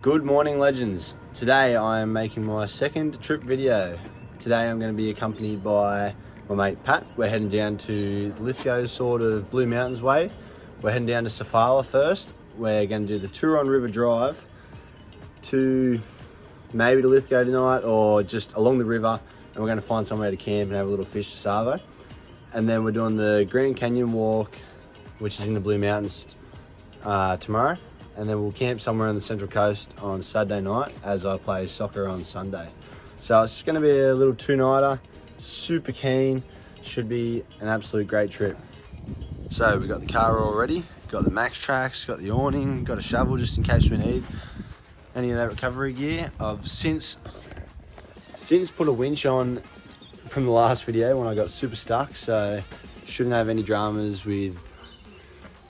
Good morning, legends. Today I am making my second trip video. Today I'm going to be accompanied by my mate Pat. We're heading down to Lithgow's sort of Blue Mountains way. We're heading down to Sofala first. We're going to do the Turon River Drive to maybe to Lithgow tonight or just along the river, and we're going to find somewhere to camp and have a little fish to savo. And then we're doing the Grand Canyon walk, which is in the Blue Mountains tomorrow. And then we'll camp somewhere on the Central Coast on Saturday night as I play soccer on Sunday. So it's just going to be a little two-nighter, super keen, should be an absolute great trip. So we've got the car all ready, got the max tracks, got the awning, got a shovel just in case we need any of that recovery gear. I've since put a winch on from the last video when I got super stuck, so shouldn't have any dramas with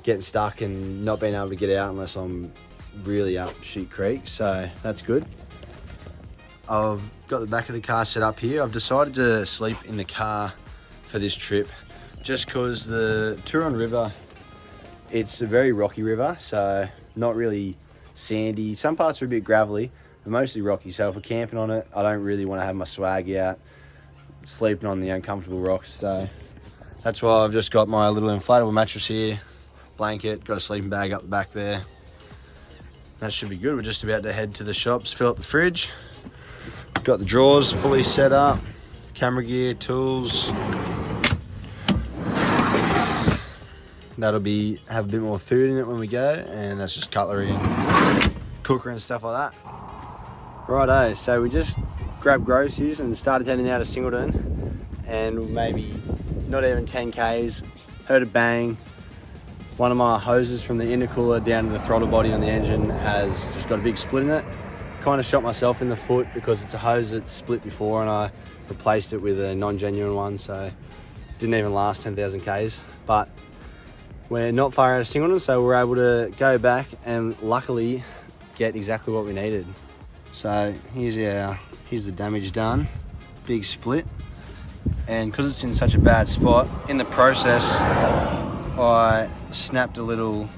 getting stuck and not being able to get out unless I'm really up Sheep Creek, so that's good. I've got the back of the car set up here. I've decided to sleep in the car for this trip just because the Turon River, it's a very rocky river, so not really sandy. Some parts are a bit gravelly, but mostly rocky, so if we're camping on it, I don't really want to have my swag out sleeping on the uncomfortable rocks, so that's why I've just got my little inflatable mattress here, blanket, got a sleeping bag up the back there. That should be good. We're just about to head to the shops, fill up the fridge. Got the drawers fully set up, camera gear, tools. That'll be have a bit more food in it when we go, and that's just cutlery and cooker and stuff like that. Righto, so we just grabbed groceries and started heading out of Singleton, and maybe not even 10 Ks, heard a bang. One of my hoses from the intercooler down to the throttle body on the engine has just got a big split in it. Kind of shot myself in the foot because it's a hose that's split before and I replaced it with a non-genuine one, so it didn't even last 10,000 Ks. But we're not far out of Singleton, so we're able to go back and luckily get exactly what we needed. So here's the damage done, big split. And because it's in such a bad spot, in the process, I snapped a little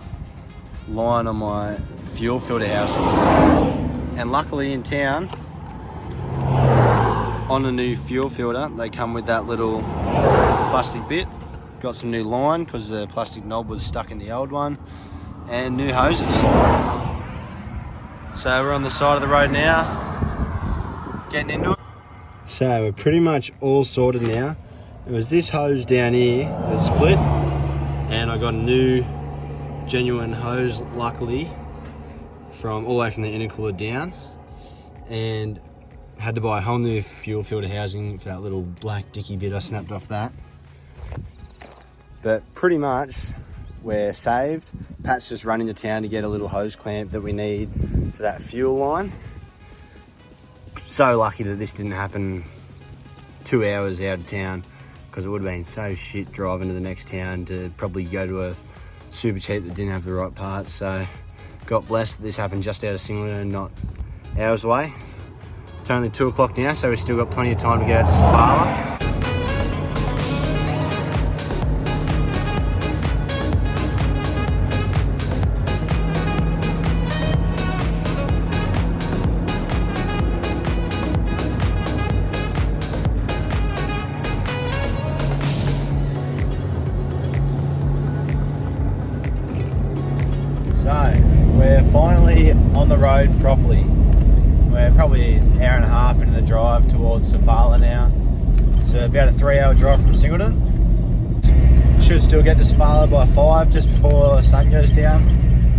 line on my fuel filter housing, and luckily in town on the new fuel filter they come with that little plastic bit. Got some new line because the plastic knob was stuck in the old one, and new hoses. So we're on the side of the road now, getting into it. So we're pretty much all sorted now. It was this hose down here that split, and I got a new genuine hose, luckily, from all the way from the intercooler down, and had to buy a whole new fuel filter housing for that little black dicky bit I snapped off that. But pretty much we're saved. Pat's just running to town to get a little hose clamp that we need for that fuel line. So lucky that this didn't happen 2 hours out of town, because it would have been so shit driving to the next town to probably go to a super cheap that didn't have the right parts. So got blessed that this happened just out of Singleton and not hours away. It's only 2 o'clock now, so we've still got plenty of time to get out to Sofala. We're finally on the road properly. We're probably an hour and a half into the drive towards Sofala now. It's about a 3-hour drive from Singleton. Should still get to Sofala by 5 just before the sun goes down.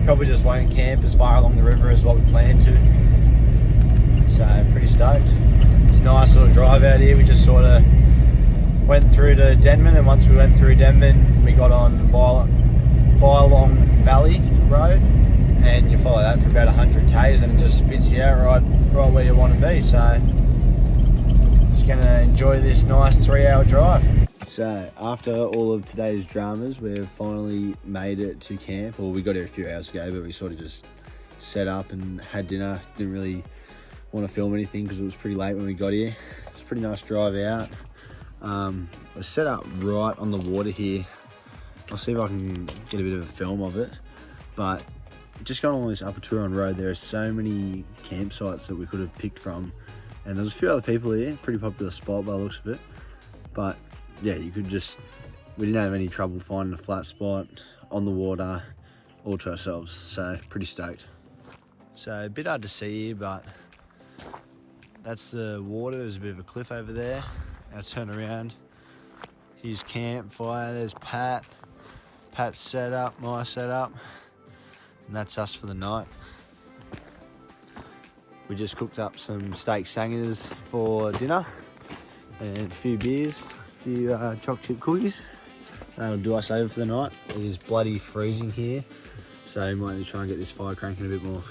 Probably just won't camp as far along the river as what we planned to. So pretty stoked. It's a nice little drive out here. We just sort of went through to Denman, and once we went through Denman we got on Bylong Valley Road, and you follow that for about 100 Ks and it just spits you out right where you want to be. So just going to enjoy this nice 3-hour drive. So after all of today's dramas, we've finally made it to camp. Well, we got here a few hours ago, but we sort of just set up and had dinner. Didn't really want to film anything because it was pretty late when we got here. It's a pretty nice drive out. I was set up right on the water here. I'll see if I can get a bit of a film of it, but just going along this Upper Turon road, there are so many campsites that we could have picked from, and there's a few other people here. Pretty popular spot by the looks of it. But yeah, we didn't have any trouble finding a flat spot on the water all to ourselves, so pretty stoked. So a bit hard to see here, but that's the water. There's a bit of a cliff over there. Our turn around. Here's campfire. There's Pat's setup, my setup, and that's us for the night. We just cooked up some steak sangers for dinner and a few beers, a few choc chip cookies. That'll do us over for the night. It is bloody freezing here, so we might need to try and get this fire cranking a bit more.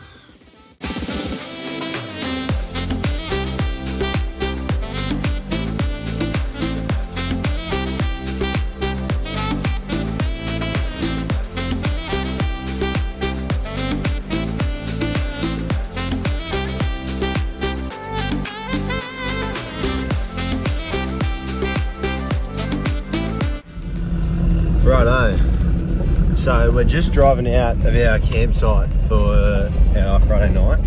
Righto, so we're just driving out of our campsite for our Friday night,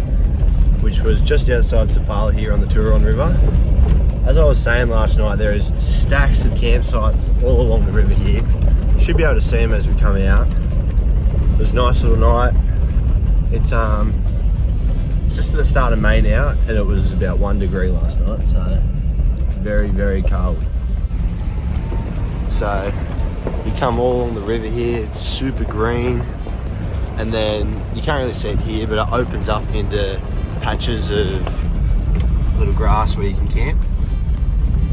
which was just outside Sofala here on the Turon River. As I was saying last night, there is stacks of campsites all along the river here. You should be able to see them as we come out. It was a nice little night. It's just at the start of May now, and it was about 1 degree last night, so very, very cold. So you come all along the river here, it's super green, and then you can't really see it here, but it opens up into patches of little grass where you can camp,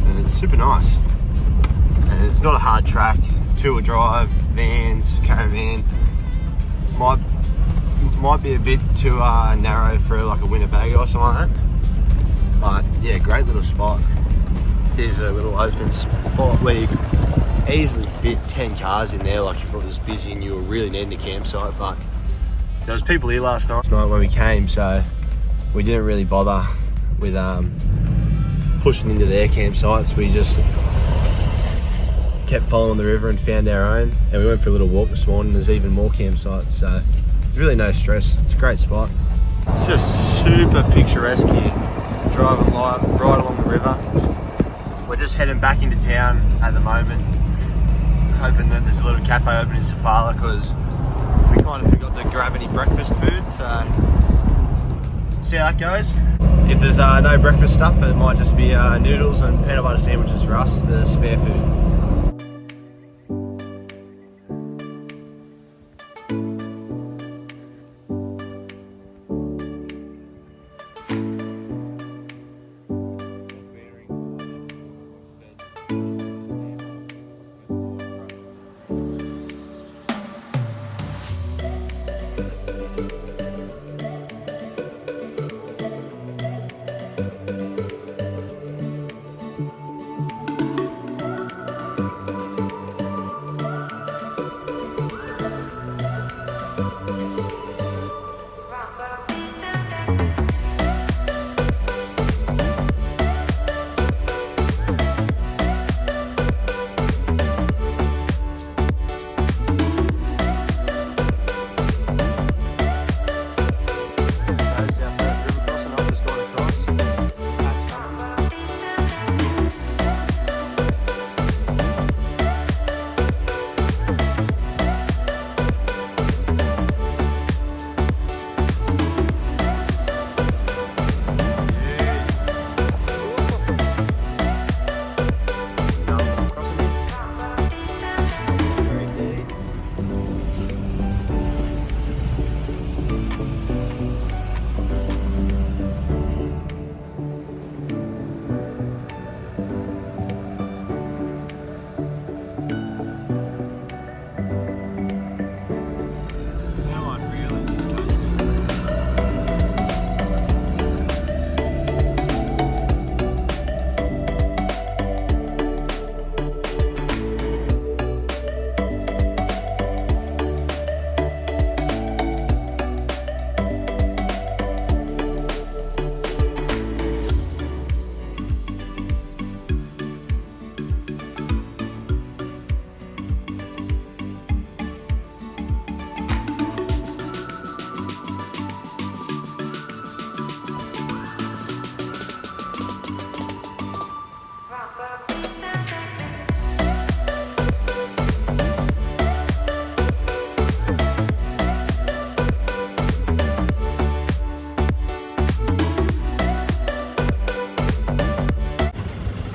and it's super nice. And it's not a hard track, 2-wheel drive, vans, caravan. Might be a bit too narrow for like a Winnebago or something like that, but yeah, great little spot. Here's a little open spot where you easily fit 10 cars in there, like if it was busy and you were really needing a campsite. But there was people here last night when we came, so we didn't really bother with pushing into their campsites. We just kept following the river and found our own, and we went for a little walk this morning. There's even more campsites, so there's really no stress. It's a great spot. It's just super picturesque here, driving right along the river. We're just heading back into town at the moment, hoping that there's a little cafe open in Sofala, because we kind of forgot to grab any breakfast food, so see how that goes. If there's no breakfast stuff, it might just be noodles and peanut butter sandwiches for us, the spare food.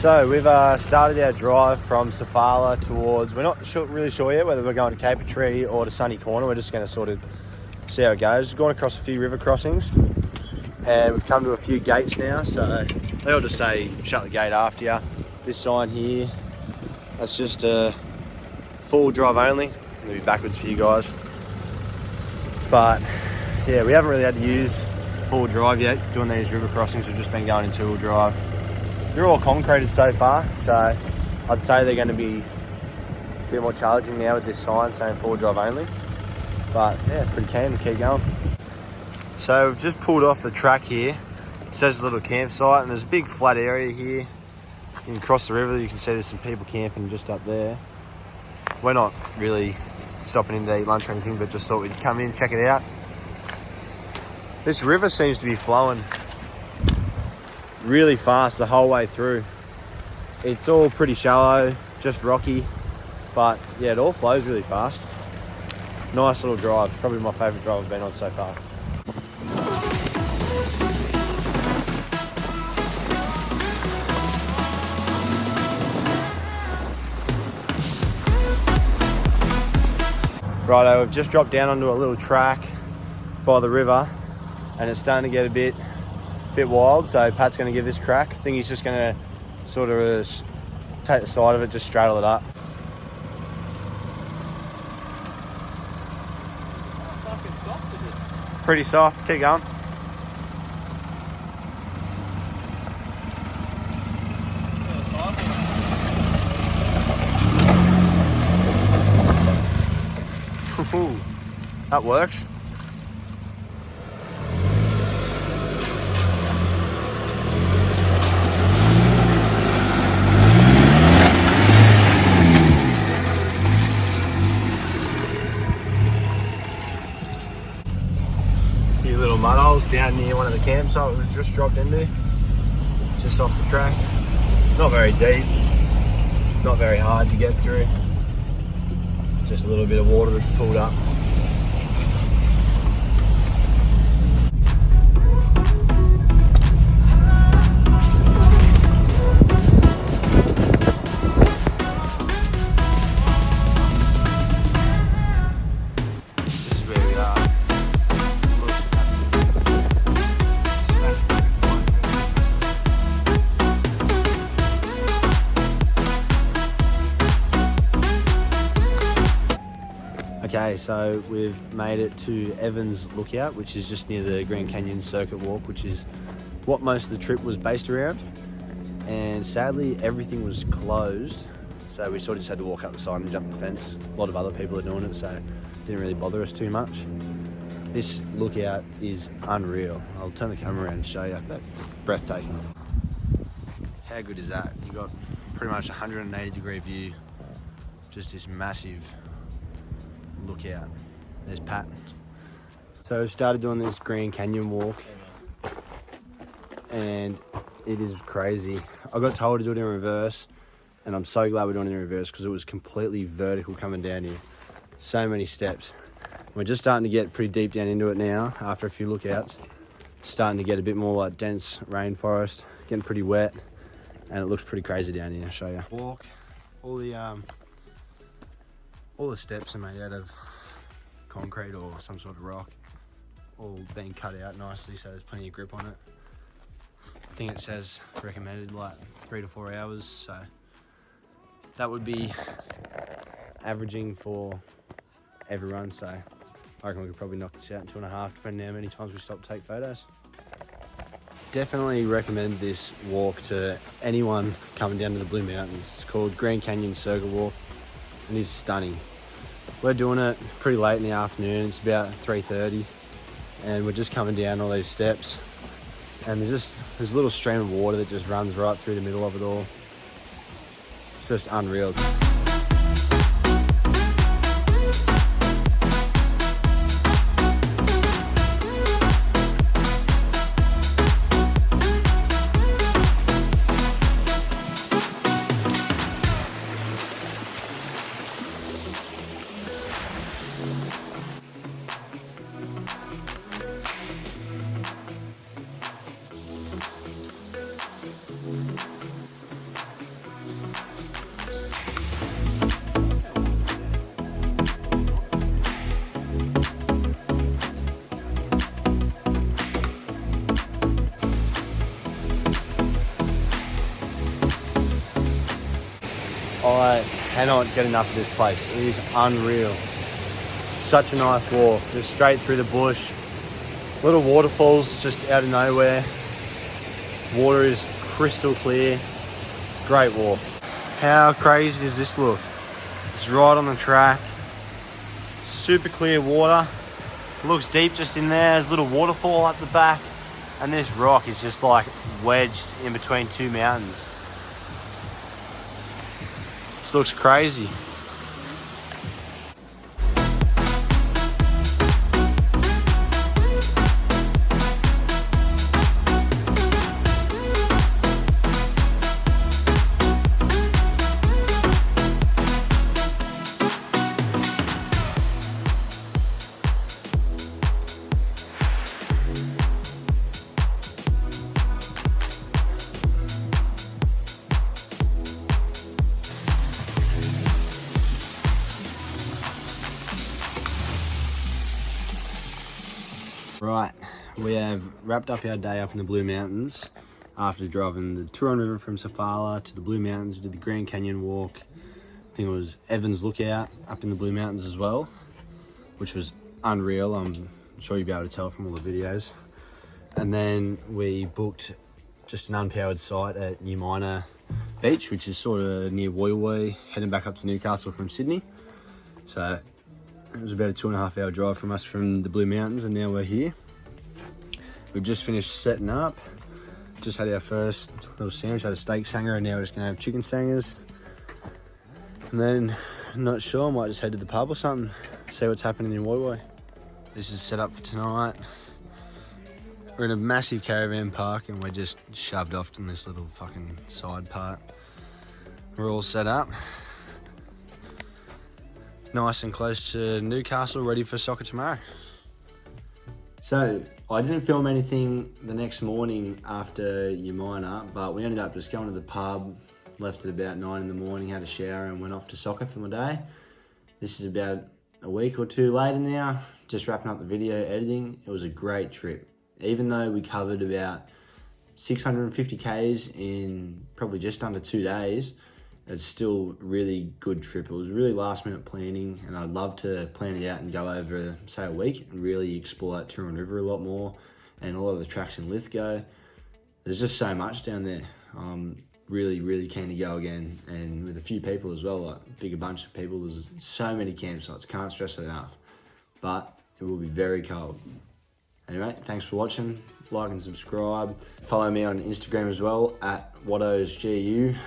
So we've started our drive from Sofala towards, we're not really sure yet whether we're going to Cape Tree or to Sunny Corner. We're just going to sort of see how it goes. We've gone across a few river crossings and we've come to a few gates now. So they all just say shut the gate after you. This sign here, that's just a full drive only. Maybe backwards for you guys. But yeah, we haven't really had to use full drive yet doing these river crossings. We've just been going in two-wheel drive. They're all concreted so far, so I'd say they're going to be a bit more challenging now with this sign saying full drive only. But yeah, pretty keen to keep going. So we've just pulled off the track here. It says a little campsite and there's a big flat area here. You can cross the river, you can see there's some people camping just up there. We're not really stopping in to eat lunch or anything, but just thought we'd come in, check it out. This river seems to be flowing really fast the whole way through. It's all pretty shallow, just rocky, but yeah, it all flows really fast. Nice little drive, probably my favourite drive I've been on so far. Righto, we've just dropped down onto a little track by the river and it's starting to get a bit wild, so Pat's going to give this a crack. I think he's just going to sort of take the side of it, just straddle it up. How fucking soft is it? Pretty soft, keep going. That works. A few little mud holes down near one of the campsites it was just dropped into, just off the track. Not very deep, not very hard to get through. Just a little bit of water that's pulled up. Okay, so we've made it to Evans Lookout, which is just near the Grand Canyon Circuit Walk, which is what most of the trip was based around. And sadly, everything was closed. So we sort of just had to walk up the side and jump the fence. A lot of other people are doing it, so it didn't really bother us too much. This lookout is unreal. I'll turn the camera around and show you. That's breathtaking. How good is that? You got pretty much 180-degree view. Just this massive lookout. There's Pat. So we started doing this Grand Canyon walk and it is crazy. I got told to do it in reverse and I'm so glad we're doing it in reverse because it was completely vertical coming down here. So many steps. We're just starting to get pretty deep down into it now after a few lookouts. Starting to get a bit more like dense rainforest, getting pretty wet and it looks pretty crazy down here. I'll show you. Walk, all the steps are made out of concrete or some sort of rock, all being cut out nicely so there's plenty of grip on it. I think it says recommended like 3 to 4 hours, so that would be averaging for everyone, so I reckon we could probably knock this out in 2.5 depending on how many times we stop to take photos. Definitely recommend this walk to anyone coming down to the Blue Mountains. It's called Grand Canyon Circuit Walk. And it's stunning. We're doing it pretty late in the afternoon. It's about 3:30 and we're just coming down all these steps and there's a little stream of water that just runs right through the middle of it all. It's just unreal. I cannot get enough of this place. It is unreal. Such a nice walk, just straight through the bush. Little waterfalls just out of nowhere. Water is crystal clear. Great walk. How crazy does this look? It's right on the track. Super clear water. It looks deep just in there. There's a little waterfall at the back. And this rock is just like wedged in between two mountains. This looks crazy. Right, we have wrapped up our day up in the Blue Mountains after driving the Turon River from Sofala to the Blue Mountains. We did the Grand Canyon walk. I think it was Evans Lookout up in the Blue Mountains as well, which was unreal. I'm sure you'll be able to tell from all the videos. And then we booked just an unpowered site at New Miner Beach, which is sort of near Woy Woy, heading back up to Newcastle from Sydney. So it was about a 2.5 hour drive from us from the Blue Mountains, and now we're here. We've just finished setting up. Just had our first little sandwich, had a steak sanger, and now we're just gonna have chicken sangers. And then, not sure, might just head to the pub or something, see what's happening in Woy Woy. This is set up for tonight. We're in a massive caravan park and we're just shoved off in this little fucking side part. We're all set up. Nice and close to Newcastle, ready for soccer tomorrow. So, I didn't film anything the next morning after your minor, but we ended up just going to the pub, left at about 9 in the morning, had a shower and went off to soccer for my day. This is about a week or two later now, just wrapping up the video editing. It was a great trip. Even though we covered about 650 Ks in probably just under 2 days, it's still a really good trip. It was really last minute planning, and I'd love to plan it out and go over, say, a week and really explore that Turon River a lot more and a lot of the tracks in Lithgow. There's just so much down there. I'm really, really keen to go again, and with a few people as well, like a bigger bunch of people. There's so many campsites, can't stress it enough, but it will be very cold. Anyway, thanks for watching. Like and subscribe. Follow me on Instagram as well, at WattoSGU.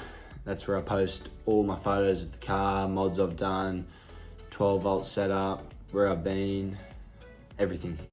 That's where I post all my photos of the car, mods I've done, 12 volt setup, where I've been, everything.